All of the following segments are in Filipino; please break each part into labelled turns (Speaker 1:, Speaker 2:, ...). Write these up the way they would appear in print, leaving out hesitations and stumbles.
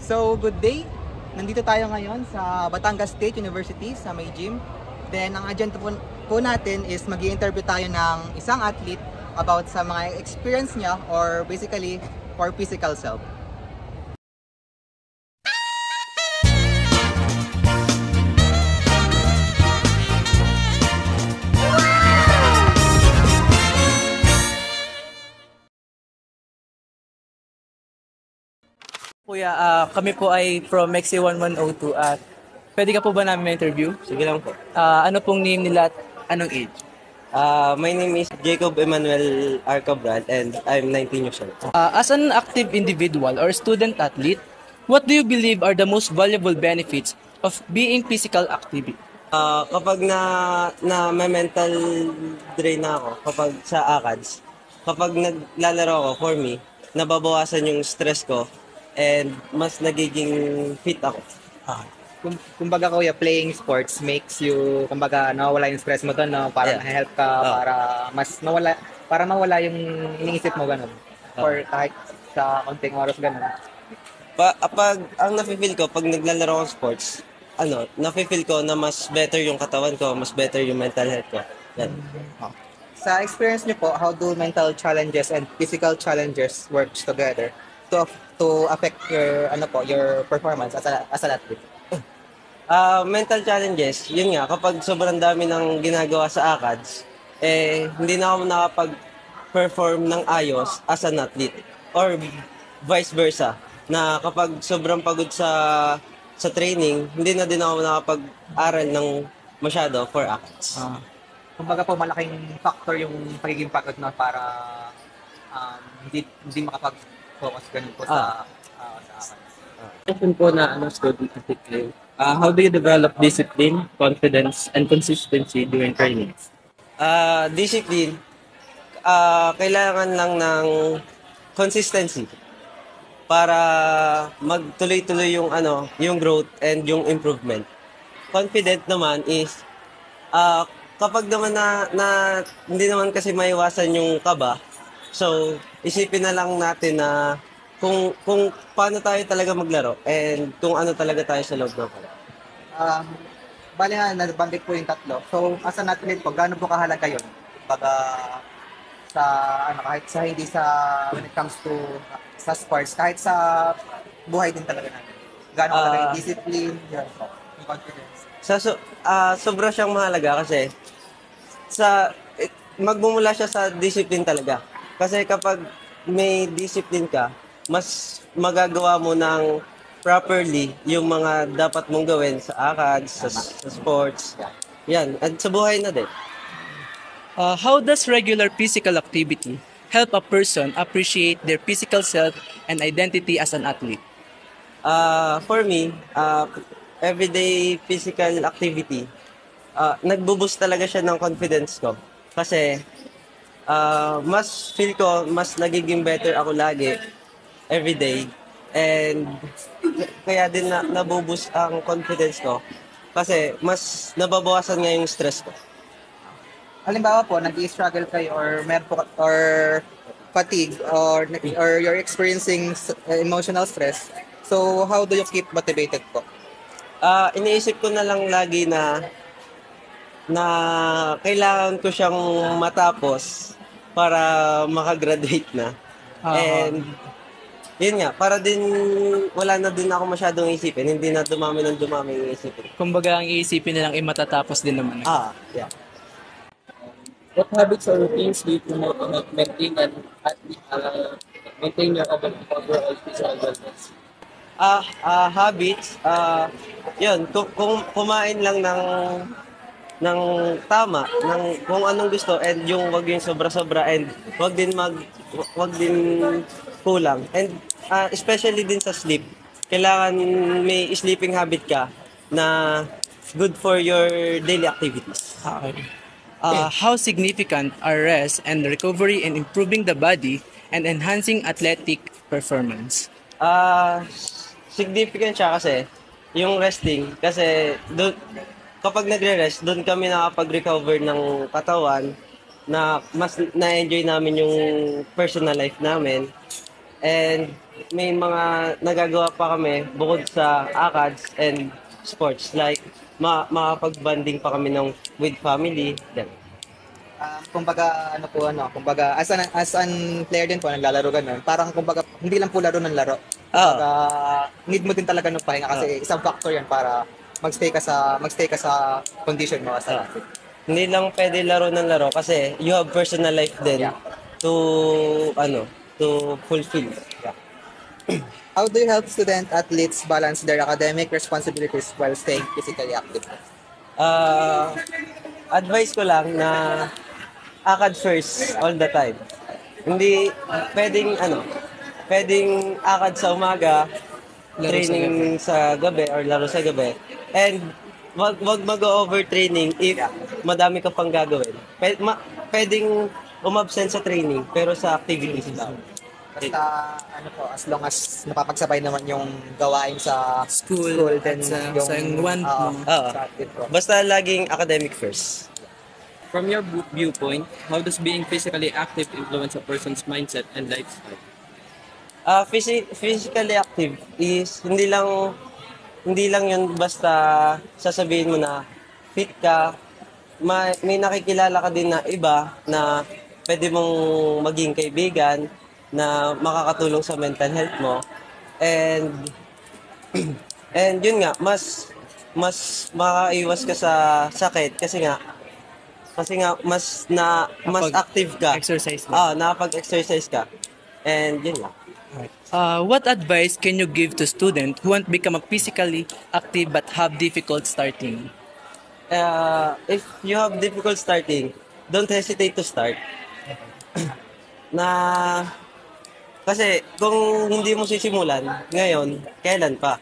Speaker 1: So, good day. Nandito tayo ngayon sa Batangas State University sa may gym. Then, ang agenda po natin is mag-i-interview tayo ng isang athlete about sa mga experience niya or basically for physical self.
Speaker 2: Kuya, kami po ay from Mexi 1102 at pwede ka po ba namin ma-interview?
Speaker 3: Sige lang po.
Speaker 2: Ano pong name nila at anong age?
Speaker 3: My name is Jacob Emmanuel Arcabral and I'm 19 years old.
Speaker 2: As an active individual or student athlete, what do you believe are the most valuable benefits of being physical active?
Speaker 3: Kapag may mental drain na ako, kapag sa ACADS, kapag naglalaro ako, for me, nababawasan yung stress ko and mas nagiging fit ako.
Speaker 1: Kumbaga kuya, playing sports makes you, kumbaga nawawala yung stress mo doon, no? Para
Speaker 3: Yeah.
Speaker 1: na-help ka, para mas nawala, para mawala yung iniisip mo ganun. Or kahit sa konting oras ganun.
Speaker 3: Ang nafe-feel ko, pag naglalaro ako sports, nafe-feel ko na mas better yung katawan ko, mas better yung mental health ko. Yan.
Speaker 1: Sa experience niyo po, how do mental challenges and physical challenges work together to affect your performance as an athlete?
Speaker 3: Mental challenges, yun nga, kapag sobrang dami ng ginagawa sa ACADS, hindi na ako nakapag-perform ng ayos as an athlete. Or vice versa, na kapag sobrang pagod sa training, hindi na din ako nakapag-aral ng masyado for ACADS.
Speaker 1: Kumbaga po, malaking factor yung pagiging pagod na para hindi makapag-focus ganun po sa akin.
Speaker 2: Question po na student athlete kayo. How do you develop discipline, confidence, and consistency during training?
Speaker 3: Discipline, kailangan lang ng consistency para magtuloy-tuloy yung growth and yung improvement. Confident naman is kapag naman na hindi naman kasi maiwasan yung kaba, so isipin na lang natin na kung paano tayo talaga maglaro and kung ano talaga tayo sa loob ng kaba.
Speaker 1: Bali nga, nabanggit po yung tatlo. So, as an athlete po, gaano po kahalaga yun? Baga, kahit sa hindi sa, when it comes to sa sports, kahit sa buhay din talaga natin. Gaano kahalaga yung discipline, yung confidence.
Speaker 3: Sobra siyang mahalaga kasi magmumula siya sa discipline talaga. Kasi kapag may discipline ka, mas magagawa mo ng properly yung mga dapat mong gawin sa ACADS, sa sports. Yan, at sa buhay na din.
Speaker 2: How does regular physical activity help a person appreciate their physical self and identity as an athlete?
Speaker 3: For me, everyday physical activity, nagbo-boost talaga siya ng confidence ko. Kasi mas feel ko, mas nagiging better ako lagi, everyday. And kaya din nabuboost ang confidence ko. Kasi mas nababawasan nga yung stress ko.
Speaker 1: Halimbawa po, nag-i-struggle kayo or meron po, or fatigue or you're experiencing emotional stress. So, how do you keep motivated po?
Speaker 3: Iniisip ko na lang lagi na kailangan ko siyang matapos para makagraduate na. And yun nga, para din wala na din ako masyadong isipin, hindi na dumami yung isipin.
Speaker 2: Kumbaga, ang iisipin nilang matatapos din naman.
Speaker 3: Yeah.
Speaker 2: What habits or routines do you promote to maintain your overall physical wellness?
Speaker 3: Habits, yun, kung kumain lang ng tama, ng kung anong gusto, and yung wag yung sobra-sobra, and wag din kulang. And especially din sa sleep, kailangan may sleeping habit ka na good for your daily activities.
Speaker 2: How significant are rest and recovery in improving the body and enhancing athletic performance?
Speaker 3: Significant siya kasi yung resting, kasi kapag nagre-rest, doon kami nakapag-recover ng katawan, na mas na-enjoy namin yung personal life namin. And may mga nagagawa pa kami bukod sa ACADS and sports. Like, makapag-banding pa kami with family. Yan.
Speaker 1: Kumbaga kumbaga as an player din po naglalaro ganun. Parang kumbaga hindi lang po laro ng laro. Kumbaga need mo din talaga ng pahinga kasi isang factor 'yan para magstay ka sa condition mo as an athlete.
Speaker 3: Hindi lang pwede laro ng laro kasi you have personal life din to fulfill.
Speaker 1: How do you help student athletes balance their academic responsibilities while staying physically active?
Speaker 3: Advice ko lang na ACAD first all the time. Hindi pwedeng ACAD sa umaga, training sa gabi or laro sa gabi. And wag mag-overtraining if madami ka pang gagawin. Pwedeng umabsent sa training pero sa activities lang.
Speaker 1: Basta as long as napapagsabay naman yung gawain sa
Speaker 2: School
Speaker 1: then
Speaker 2: at sa yung want mo.
Speaker 1: sa active po.
Speaker 3: Basta laging academic first.
Speaker 4: From your viewpoint, how does being physically active influence a person's mindset and lifestyle?
Speaker 3: Physically active is hindi lang yun basta sasabihin mo na fit ka. May nakikilala ka din na iba na pwede mong maging kaibigan na makakatulong sa mental health mo. And yun nga, mas makakaiwas ka sa sakit kasi nga mas active ka.
Speaker 2: Exercise na.
Speaker 3: Nakapag-exercise ka. And yun nga.
Speaker 2: What advice can you give to students who want to become a physically active but have difficult starting?
Speaker 3: If you have difficult starting, don't hesitate to start. Kasi kung hindi mo sisimulan ngayon, kailan pa?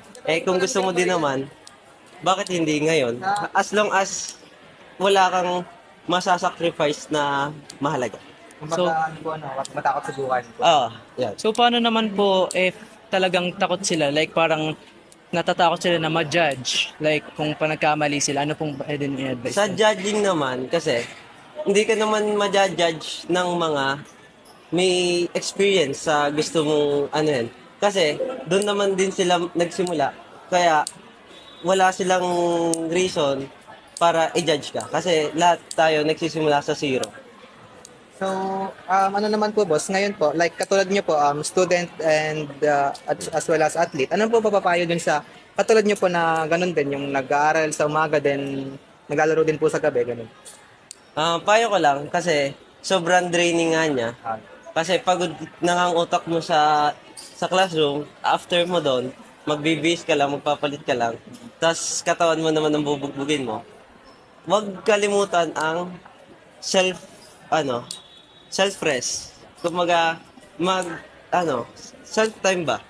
Speaker 3: Kung gusto mo din naman, bakit hindi ngayon? As long as wala kang masasacrifice na mahalaga.
Speaker 1: Kumbaga matakot subukan.
Speaker 3: Yan.
Speaker 2: So paano naman po if talagang takot sila? Like parang natatakot sila na ma-judge? Like kung panagkamali sila, ano pong pwede nyo i-advise?
Speaker 3: Sa judging naman, kasi hindi ka naman ma-judge ng mga may experience sa gusto mong yan. Kasi doon naman din sila nagsimula. Kaya wala silang reason para i-judge ka. Kasi lahat tayo nagsisimula sa zero.
Speaker 1: So, naman po boss, ngayon po, like katulad niyo po, student and as well as athlete, ano po papapayo dun sa katulad niyo po na ganun din, yung nag-aaral sa umaga, then naglalaro din po sa gabi, ganun?
Speaker 3: Payo ko lang kasi sobrang draining nga niya. Kasi pagod na ang utak mo sa classroom, after mo doon, magbibis ka lang, magpapalit ka lang, tapos katawan mo naman ang bubugbugin mo. Huwag kalimutan ang self-rest. Kumaga, self-time ba?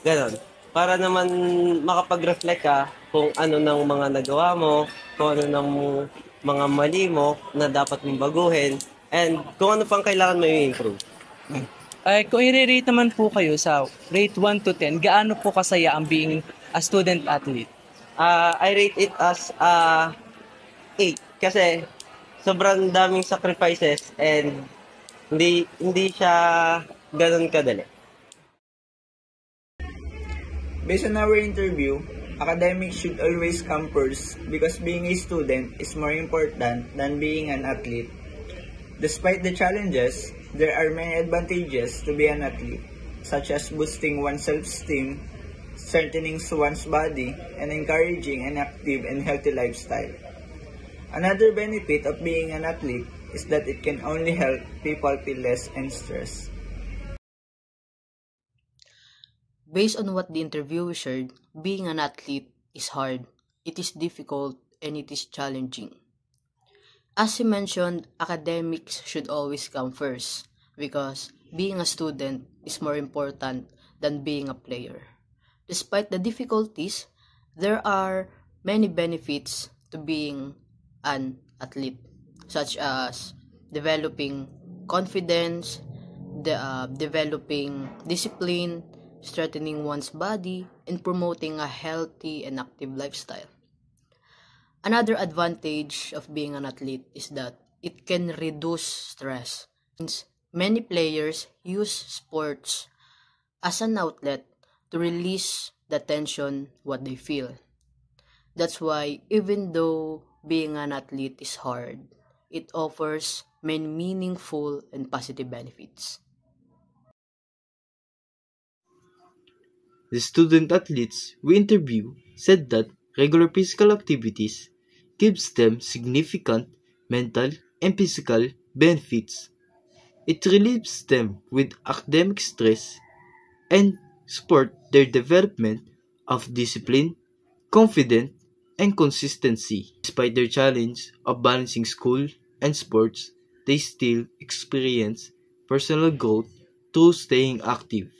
Speaker 3: Ganon. Para naman makapag-reflect ka kung ano ng mga nagawa mo, kung ano ng mga mali mo na dapat mong baguhin, and kung ano pang kailangan mo i-improve.
Speaker 2: Ay, kung i-rate naman po kayo sa rate 1 to 10, gaano po kasaya ang being a student athlete?
Speaker 3: I rate it as 8 kasi sobrang daming sacrifices and hindi siya ganun kadali.
Speaker 5: Based on our interview, academics should always come first because being a student is more important than being an athlete. Despite the challenges, there are many advantages to be an athlete, such as boosting one's self-esteem, strengthening one's body, and encouraging an active and healthy lifestyle. Another benefit of being an athlete is that it can only help people feel less and stressed.
Speaker 6: Based on what the interviewer shared, being an athlete is hard, it is difficult, and it is challenging. As he mentioned, academics should always come first because being a student is more important than being a player. Despite the difficulties, there are many benefits to being an athlete, such as developing confidence, developing discipline, strengthening one's body, and promoting a healthy and active lifestyle. Another advantage of being an athlete is that it can reduce stress. Since many players use sports as an outlet to release the tension what they feel. That's why even though being an athlete is hard, it offers many meaningful and positive benefits.
Speaker 7: The student athletes we interview said that regular physical activities gives them significant mental and physical benefits. It relieves them with academic stress and support their development of discipline, confidence, and consistency. Despite their challenge of balancing school and sports, they still experience personal growth through staying active.